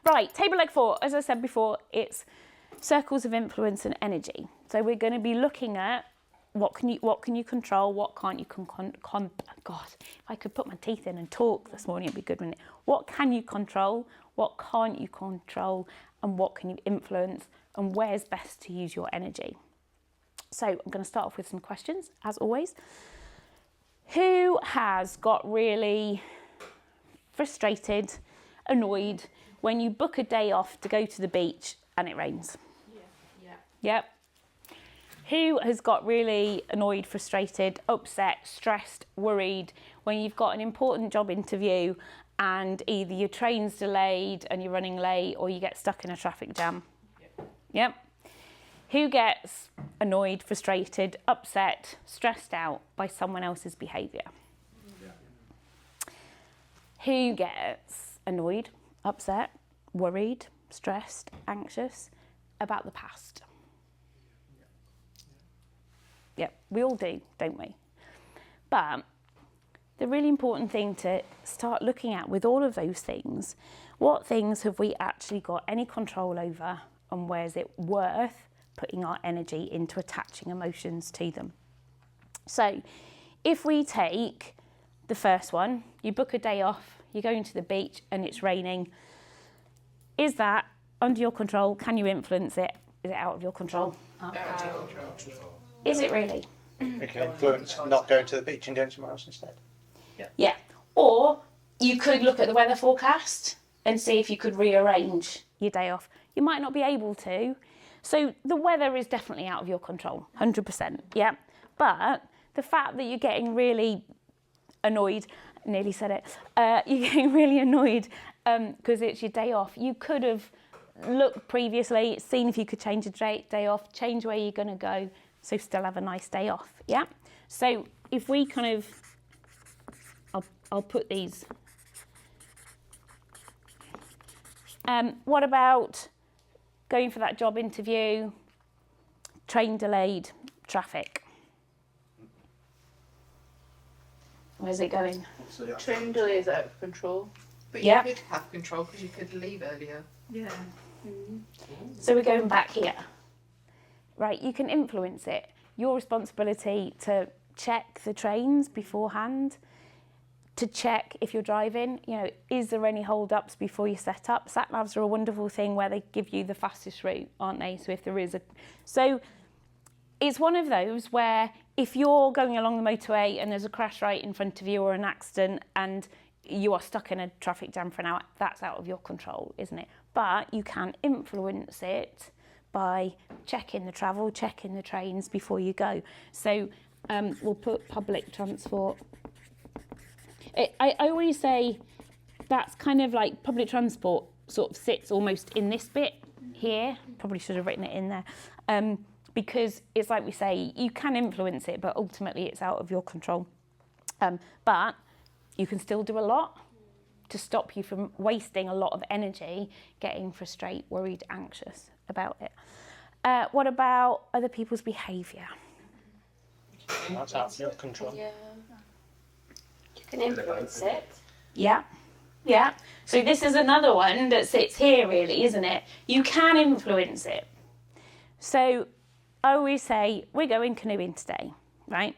Right, table leg 4, as I said before, it's circles of influence and energy. So we're going to be looking at what can you control, what can't you God, if I could put my teeth in and talk this morning, it'd be good, wouldn't it? What can you control, what can't you control, and what can you influence, and where's best to use your energy? So I'm going to start off with some questions, as always. Who has got really frustrated, annoyed when you book a day off to go to the beach and it rains? Yeah. Yep. Who has got really annoyed, frustrated, upset, stressed, worried when you've got an important job interview and either your train's delayed and you're running late or you get stuck in a traffic jam? Yep. Who gets annoyed, frustrated, upset, stressed out by someone else's behaviour? Who gets annoyed, upset, worried, stressed, anxious about the past? Yep, we all do, don't we? But the really important thing to start looking at with all of those things, what things have we actually got any control over, and where's it worth putting our energy into attaching emotions to them? So if we take the first one, you book a day off, you're going to the beach and it's raining. Is that under your control? Can you influence it? Is it out of your control? Out of control. Is it really? We can influence not going to the beach and doing somewhere else instead. Yeah. Or you could look at the weather forecast and see if you could rearrange your day off. You might not be able to. So the weather is definitely out of your control, 100%. Yeah. But the fact that you're getting really annoyed, I nearly said it, you're getting really annoyed because it's your day off. You could have looked previously, seen if you could change a day off, change where you're going to go, so still have a nice day off. Yeah. So if we kind of, I'll put these. What about going for that job interview, train delayed, traffic? Where's it going? Train delay is out of control. But Yeah. you could have control because you could leave earlier. Yeah. So we're going back here. Right, you can influence it. Your responsibility to check the trains beforehand, to check if you're driving, is there any hold-ups before you set up? Sat-navs are a wonderful thing where they give you the fastest route, aren't they? So if there is So it's one of those where if you're going along the motorway and there's a crash right in front of you or an accident and you are stuck in a traffic jam for an hour, that's out of your control, isn't it? But you can influence it by checking the travel, checking the trains before you go. So we'll put public transport. I always say that's kind of like public transport sort of sits almost in this bit here. Probably should have written it in there. Because it's like we say, you can influence it, but ultimately it's out of your control. But you can still do a lot to stop you from wasting a lot of energy getting frustrated, worried, anxious about it. What about other people's behaviour? That's out of your control. Yeah. You can influence it. Yeah. Yeah. So this is another one that sits here really, isn't it? You can influence it. So I always say, we're going canoeing today, right?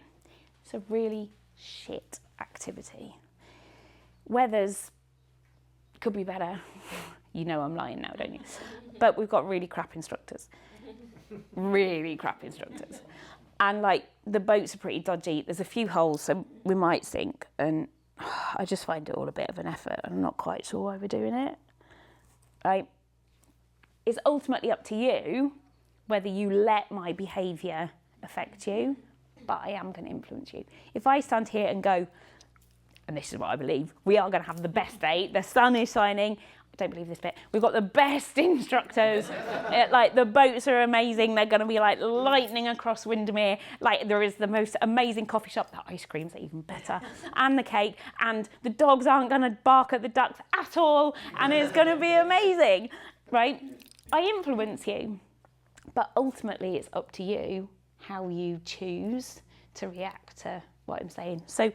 It's a really shit activity. Weather's could be better. You know I'm lying now, don't you? But we've got really crap instructors. Really crap instructors. And the boats are pretty dodgy. There's a few holes, so we might sink. And I just find it all a bit of an effort. I'm not quite sure why we're doing it. Right? It's ultimately up to you whether you let my behaviour affect you, but I am going to influence you. If I stand here and go, and this is what I believe, we are going to have the best day, the sun is shining, I don't believe this bit, we've got the best instructors, the boats are amazing, they're going to be lightning across Windermere, there is the most amazing coffee shop, the ice creams are even better, and the cake, and the dogs aren't going to bark at the ducks at all, and it's going to be amazing, right? I influence you, but ultimately it's up to you how you choose to react to what I'm saying. So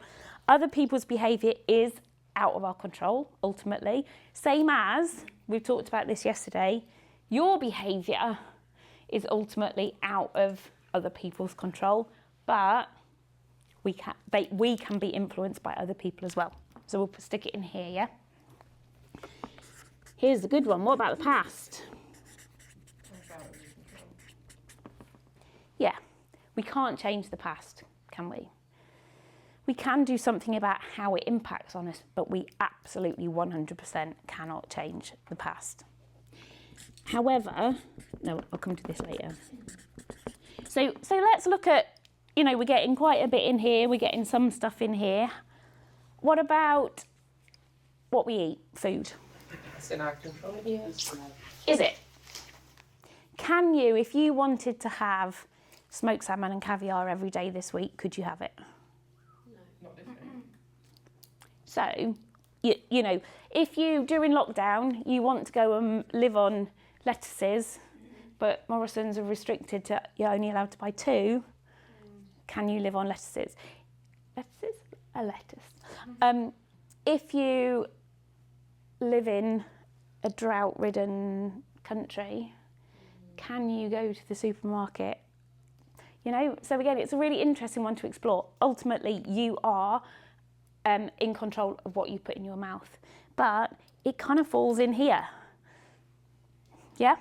other people's behaviour is out of our control, ultimately. Same as we've talked about this yesterday, your behaviour is ultimately out of other people's control, but we can be influenced by other people as well. So we'll stick it in here, yeah? Here's the good one. What about the past? Yeah, we can't change the past, can we? We can do something about how it impacts on us, but we absolutely 100% cannot change the past. However, no, I'll come to this later. So let's look at, we're getting quite a bit in here, we're getting some stuff in here. What about what we eat, food? It's in our control. Is it? Can you, if you wanted to have smoked salmon and caviar every day this week, could you have it? Not different. So, if you, during lockdown, you want to go and live on lettuces, but Morrison's are restricted to, you're only allowed to buy 2, can you live on lettuces? Lettuces? A lettuce. If you live in a drought-ridden country, can you go to the supermarket? So again, it's a really interesting one to explore. Ultimately, you are in control of what you put in your mouth, but it kind of falls in here. Yeah?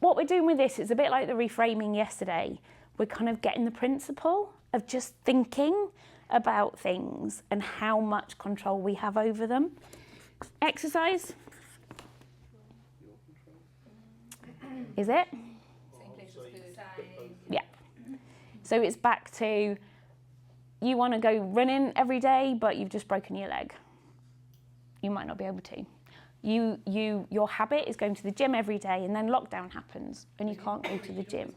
What we're doing with this is a bit like the reframing yesterday. We're kind of getting the principle of just thinking about things and how much control we have over them. Exercise? Is it? Yeah. So it's back to, you want to go running every day, but you've just broken your leg. You might not be able to. Your habit is going to the gym every day, and then lockdown happens, and you can't go to the gym.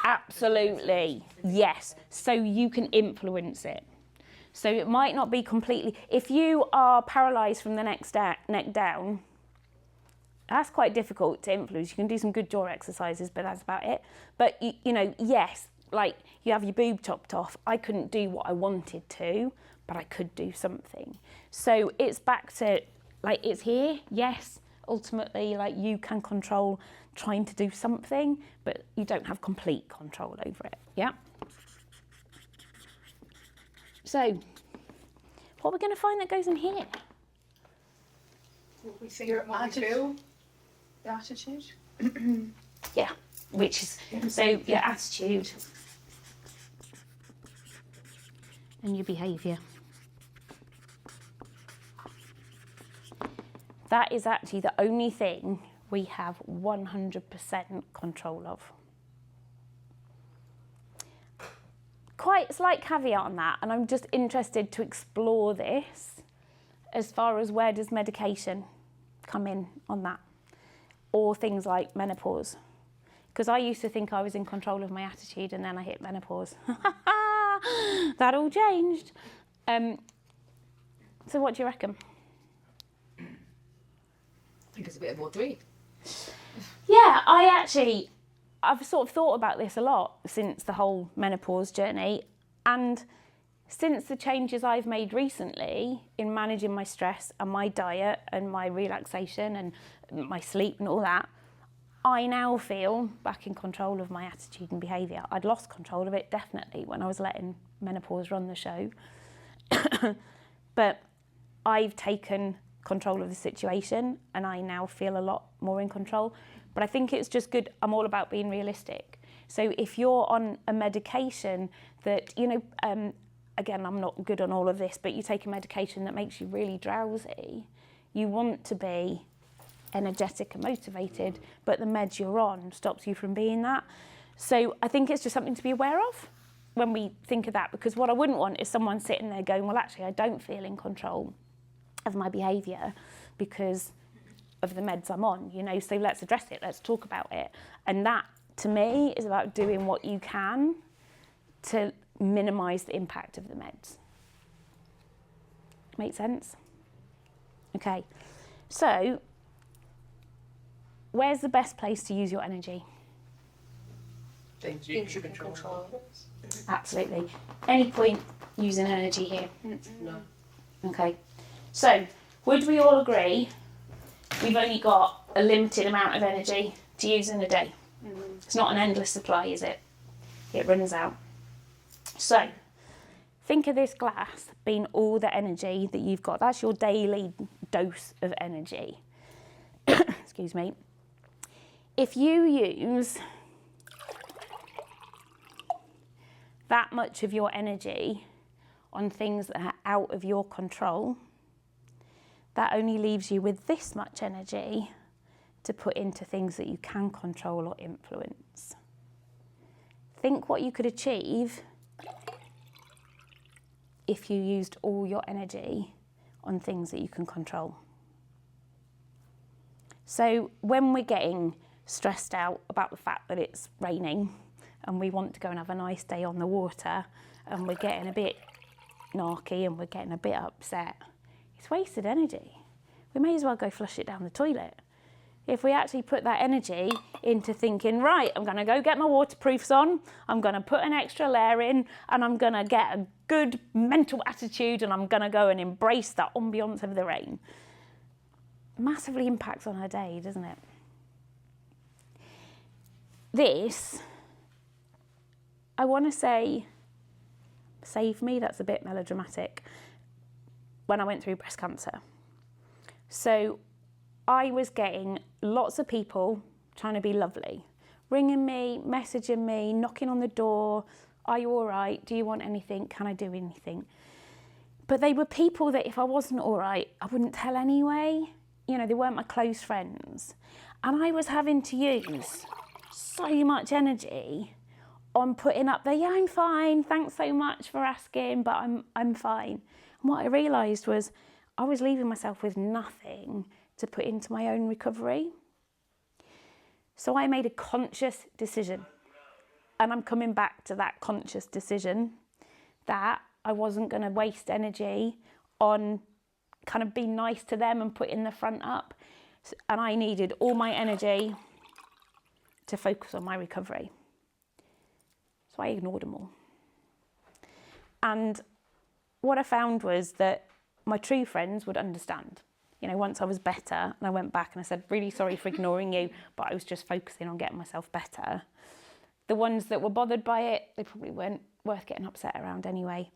Absolutely, yes. So you can influence it. So it might not be completely. If you are paralysed from the neck down, that's quite difficult to influence. You can do some good jaw exercises, but that's about it. But yes, like you have your boob chopped off. I couldn't do what I wanted to, but I could do something. So it's back to, like, it's here, yes. Ultimately, like, you can control trying to do something, but you don't have complete control over it, yeah? So, what we're going to find that goes in here? What we think, what we feel. The attitude. Yeah, which is, so your attitude and your behaviour. That is actually the only thing we have 100% control of. Quite slight caveat on that, and I'm just interested to explore this as far as where does medication come in on that, or things like menopause. Because I used to think I was in control of my attitude, and then I hit menopause. That all changed. So what do you reckon? I think it's a bit of what to eat. Yeah, I've sort of thought about this a lot since the whole menopause journey, and since the changes I've made recently in managing my stress and my diet and my relaxation and my sleep and all that, I now feel back in control of my attitude and behaviour. I'd lost control of it definitely when I was letting menopause run the show. But I've taken control of the situation and I now feel a lot more in control. But I think it's just good. I'm all about being realistic. So if you're on a medication that, again, I'm not good on all of this, but you take a medication that makes you really drowsy, you want to be energetic and motivated, but the meds you're on stops you from being that. So I think it's just something to be aware of when we think of that, because what I wouldn't want is someone sitting there going, well, actually, I don't feel in control of my behaviour because of the meds I'm on, so let's address it, let's talk about it. And that, to me, is about doing what you can to minimise the impact of the meds. Make sense? Okay, so where's the best place to use your energy? Things you can control. Absolutely. Any point using energy here? No. Okay. So Would we all agree we've only got a limited amount of energy to use in a day? It's not an endless supply, is it? It runs out. So, think of this glass being all the energy that you've got. That's your daily dose of energy. Excuse me. If you use that much of your energy on things that are out of your control, that only leaves you with this much energy to put into things that you can control or influence. Think what you could achieve if you used all your energy on things that you can control. So when we're getting stressed out about the fact that it's raining and we want to go and have a nice day on the water and we're getting a bit narky and we're getting a bit upset, it's wasted energy. We may as well go flush it down the toilet. If we actually put that energy into thinking, right, I'm going to go get my waterproofs on, I'm going to put an extra layer in, and I'm going to get a good mental attitude, and I'm going to go and embrace that ambience of the rain. Massively impacts on our day, doesn't it? This, I want to say, saved me, that's a bit melodramatic, when I went through breast cancer. So I was getting lots of people trying to be lovely, ringing me, messaging me, knocking on the door, are you all right? Do you want anything? Can I do anything? But they were people that if I wasn't all right, I wouldn't tell anyway. You know, they weren't my close friends. And I was having to use so much energy on putting up there, yeah, I'm fine, thanks so much for asking, but I'm fine. And what I realised was I was leaving myself with nothing to put into my own recovery. So I made a conscious decision, and I'm coming back to that conscious decision, that I wasn't going to waste energy on kind of being nice to them and putting the front up, and I needed all my energy to focus on my recovery. So I ignored them all. And what I found was that my true friends would understand. You know, once I was better and I went back and I said, really sorry for ignoring you, but I was just focusing on getting myself better. The ones that were bothered by it, they probably weren't worth getting upset around anyway.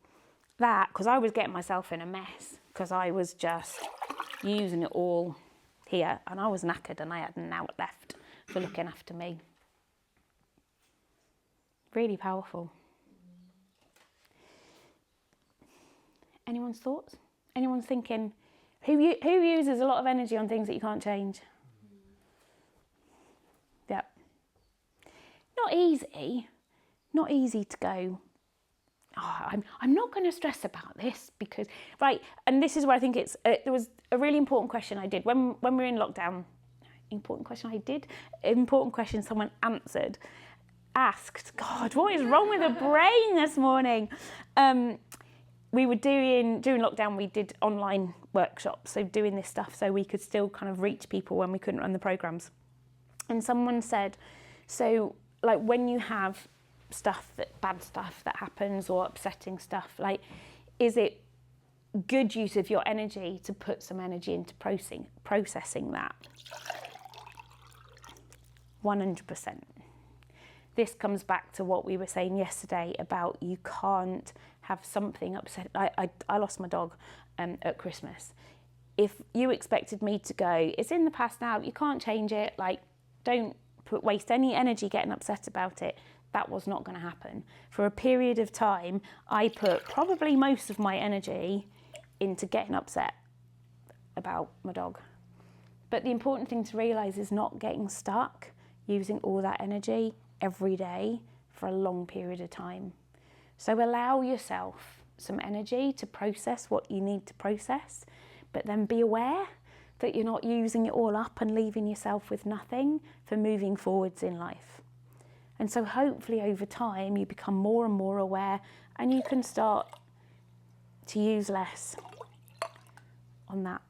That, because I was getting myself in a mess, because I was just using it all here, and I was knackered and I had an hour left for looking after me. Really powerful. Anyone's thoughts? Anyone's thinking, who uses a lot of energy on things that you can't change? Yeah. Not easy to go, oh, I'm not going to stress about this because, right, and this is where I think it's, there was a really important question I did when we were in lockdown. Important question someone asked, God, what is wrong with the brain this morning? We were during lockdown, we did online workshops, so doing this stuff so we could still kind of reach people when we couldn't run the programs. And someone said, so like when you have bad stuff that happens or upsetting stuff, like, is it good use of your energy to put some energy into processing that? 100%. This comes back to what we were saying yesterday about you can't have something upset. I lost my dog at Christmas. If you expected me to go, it's in the past now, you can't change it, like, don't waste any energy getting upset about it. That was not going to happen. For a period of time, I put probably most of my energy into getting upset about my dog. But the important thing to realise is not getting stuck using all that energy every day for a long period of time. So allow yourself some energy to process what you need to process, but then be aware that you're not using it all up and leaving yourself with nothing for moving forwards in life. And so hopefully over time you become more and more aware and you can start to use less on that.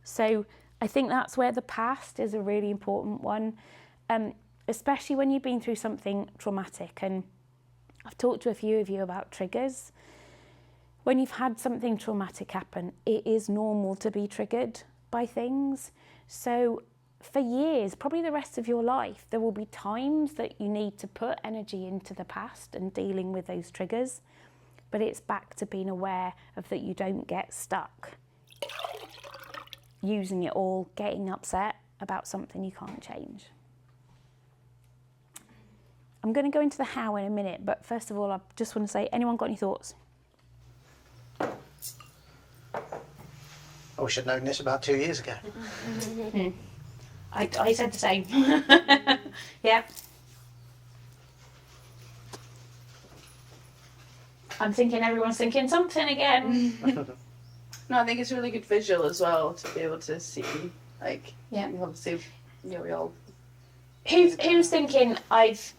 So I think that's where the past is a really important one, especially when you've been through something traumatic. And I've talked to a few of you about triggers. When you've had something traumatic happen, it is normal to be triggered by things. So for years, probably the rest of your life, there will be times that you need to put energy into the past and dealing with those triggers. But it's back to being aware of that you don't get stuck using it all, getting upset about something you can't change. I'm going to go into the how in a minute, but first of all, I just want to say, anyone got any thoughts? I wish I'd known this about 2 years ago. I said the same. Yeah. I'm thinking everyone's thinking something again. No, I think it's a really good visual as well to be able to see, like, Yeah. obviously, we all. Who's thinking I've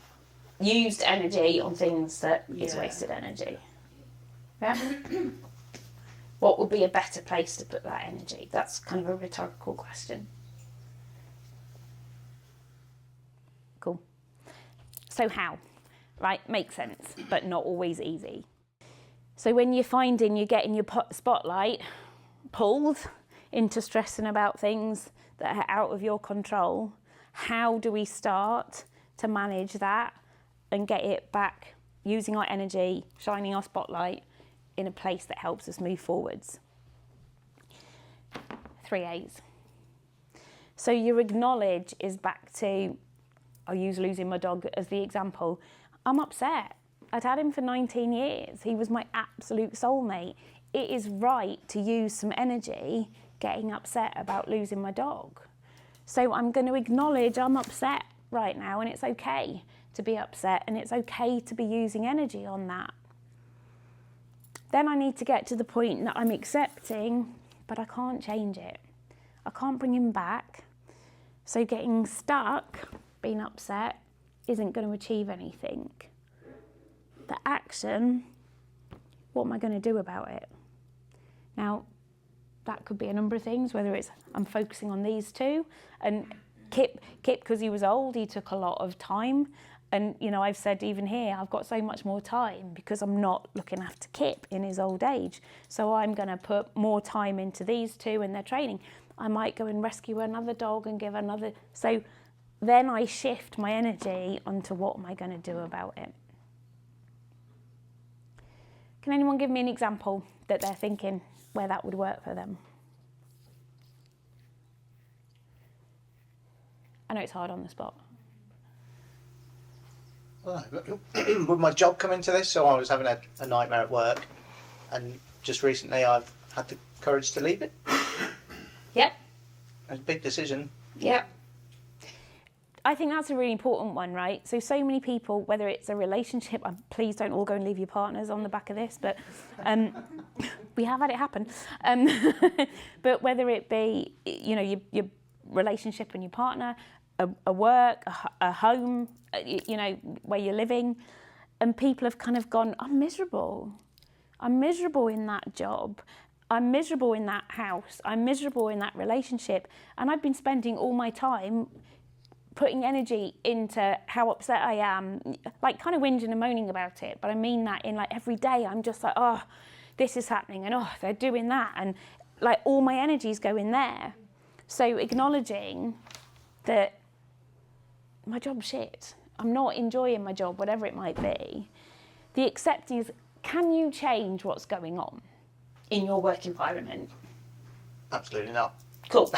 used energy on things that is Yeah. wasted energy? Yeah. What would be a better place to put that energy? That's kind of a rhetorical question. Cool. So how? Right, makes sense, but not always easy. So when you're finding you're getting your spotlight pulled into stressing about things that are out of your control, how do we start to manage that and get it back using our energy, shining our spotlight in a place that helps us move forwards? 3 A's. So your acknowledge is back to, I'll use losing my dog as the example. I'm upset. I'd had him for 19 years. He was my absolute soulmate. It is right to use some energy getting upset about losing my dog. So I'm going to acknowledge I'm upset right now, and it's okay to be upset, and it's okay to be using energy on that. Then I need to get to the point that I'm accepting, but I can't change it. I can't bring him back. So getting stuck, being upset, isn't going to achieve anything. The action, what am I going to do about it? Now, that could be a number of things, whether it's I'm focusing on these two. And Kip, because he was old, he took a lot of time. And, you know, I've said even here, I've got so much more time because I'm not looking after Kip in his old age. So I'm going to put more time into these two and their training. I might go and rescue another dog and give another. So then I shift my energy onto what am I going to do about it. Can anyone give me an example that they're thinking where that would work for them? I know it's hard on the spot. Well, would my job come into this? So I was having a nightmare at work, and just recently I've had the courage to leave it. Yep. It's a big decision. Yep. I think that's a really important one, right? So many people, whether it's a relationship, please don't all go and leave your partners on the back of this, but we have had it happen. But whether it be, you know, your relationship and your partner, a work, a home, you know, where you're living, and people have kind of gone, I'm miserable. I'm miserable in that job. I'm miserable in that house. I'm miserable in that relationship. And I've been spending all my time putting energy into how upset I am, like kind of whinging and moaning about it. But I mean that in like every day, I'm just like, oh, this is happening, and oh, they're doing that. And like all my energies go in there. So acknowledging that my job's shit. I'm not enjoying my job, whatever it might be. The accepting is, can you change what's going on in your work environment? Absolutely not. Cool.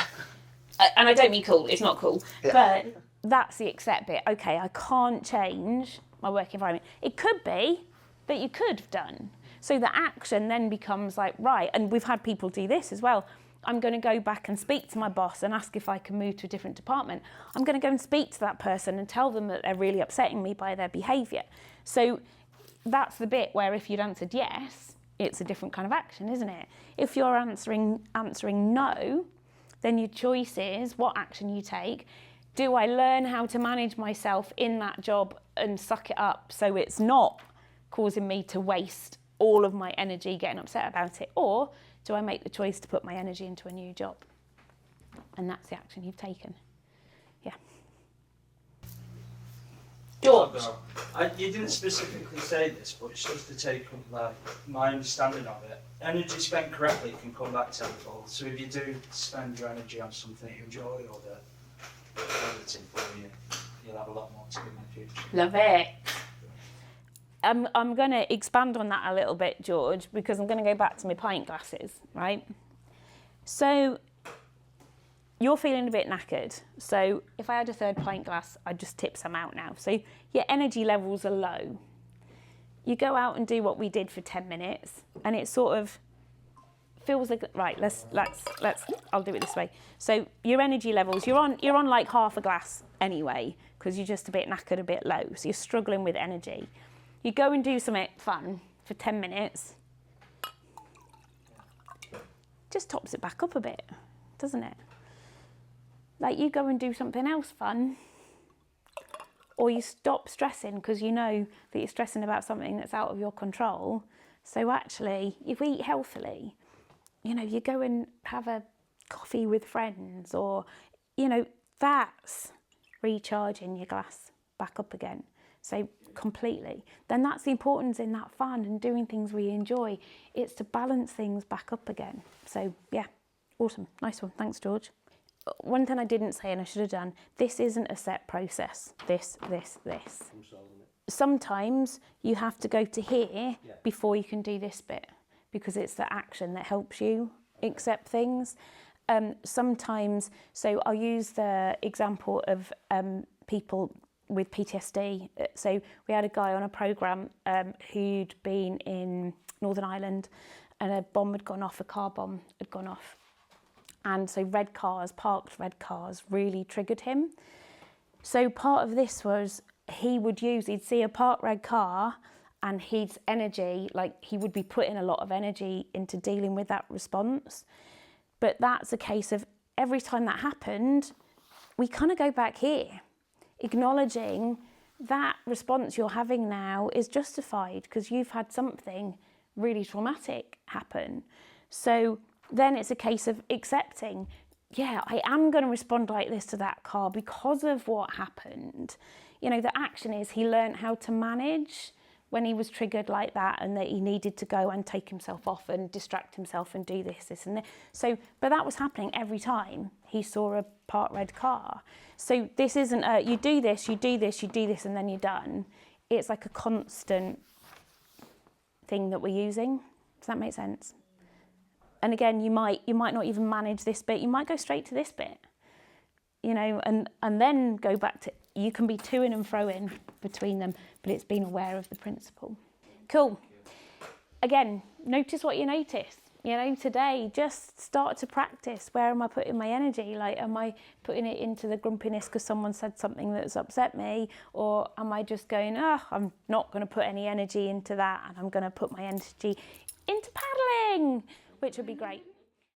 And I don't mean cool, it's not cool. Yeah. But that's the accept bit. Okay, I can't change my work environment. It could be that you could have done. So the action then becomes like, right, and we've had people do this as well. I'm going to go back and speak to my boss and ask if I can move to a different department. I'm going to go and speak to that person and tell them that they're really upsetting me by their behaviour. So that's the bit where if you'd answered yes, it's a different kind of action, isn't it? If you're answering no, then your choice is what action you take. Do I learn how to manage myself in that job and suck it up so it's not causing me to waste all of my energy getting upset about it? Or do I make the choice to put my energy into a new job? And that's the action you've taken. Yeah. George. You didn't specifically say this, but it's just to take up like my understanding of it. Energy spent correctly can come back tenfold. So if you do spend your energy on something you enjoy or that's positive for you, you'll have a lot more to do in the future. Love it. I'm going to expand on that a little bit, George, because I'm going to go back to my pint glasses, right? So you're feeling a bit knackered. So if I had a third pint glass, I'd just tip some out now. So your energy levels are low. You go out and do what we did for 10 minutes, and it sort of feels like, right, let's I'll do it this way. So your energy levels, you're on like half a glass anyway, because you're just a bit knackered, a bit low. So you're struggling with energy. You go and do something fun for 10 minutes, just tops it back up a bit, doesn't it? Like you go and do something else fun, or you stop stressing because you know that you're stressing about something that's out of your control. So actually, if we eat healthily, you know, you go and have a coffee with friends, or, you know, that's recharging your glass back up again. So completely. Then that's the importance in that fun and doing things we enjoy. It's to balance things back up again. So yeah, awesome. Nice one. Thanks, George. One thing I didn't say and I should have done, this isn't a set process. This. Sometimes you have to go to here before you can do this bit, because it's the action that helps you accept things. Sometimes, so I'll use the example of people with PTSD. So we had a guy on a programme who'd been in Northern Ireland, and a bomb had gone off, a car bomb had gone off. And so parked red cars really triggered him. So part of this was he'd see a parked red car, and his energy, like he would be putting a lot of energy into dealing with that response. But that's a case of every time that happened, we kind of go back here, acknowledging that response you're having now is justified because you've had something really traumatic happen. So then it's a case of accepting, yeah, I am going to respond like this to that car because of what happened. You know, the action is he learned how to manage when he was triggered like that, and that he needed to go and take himself off and distract himself and do this and that. So, but that was happening every time he saw a parked red car. So this isn't you do this, and then you're done. It's like a constant thing that we're using. Does that make sense? And again, you might not even manage this bit. You might go straight to this bit, you know, and then go back to. You can be to-ing and fro-ing between them, but it's being aware of the principle. Cool. Again, notice what you notice. You know, today, just start to practice. Where am I putting my energy? Like, am I putting it into the grumpiness because someone said something that's upset me? Or am I just going, I'm not going to put any energy into that, and I'm going to put my energy into paddling, which would be great.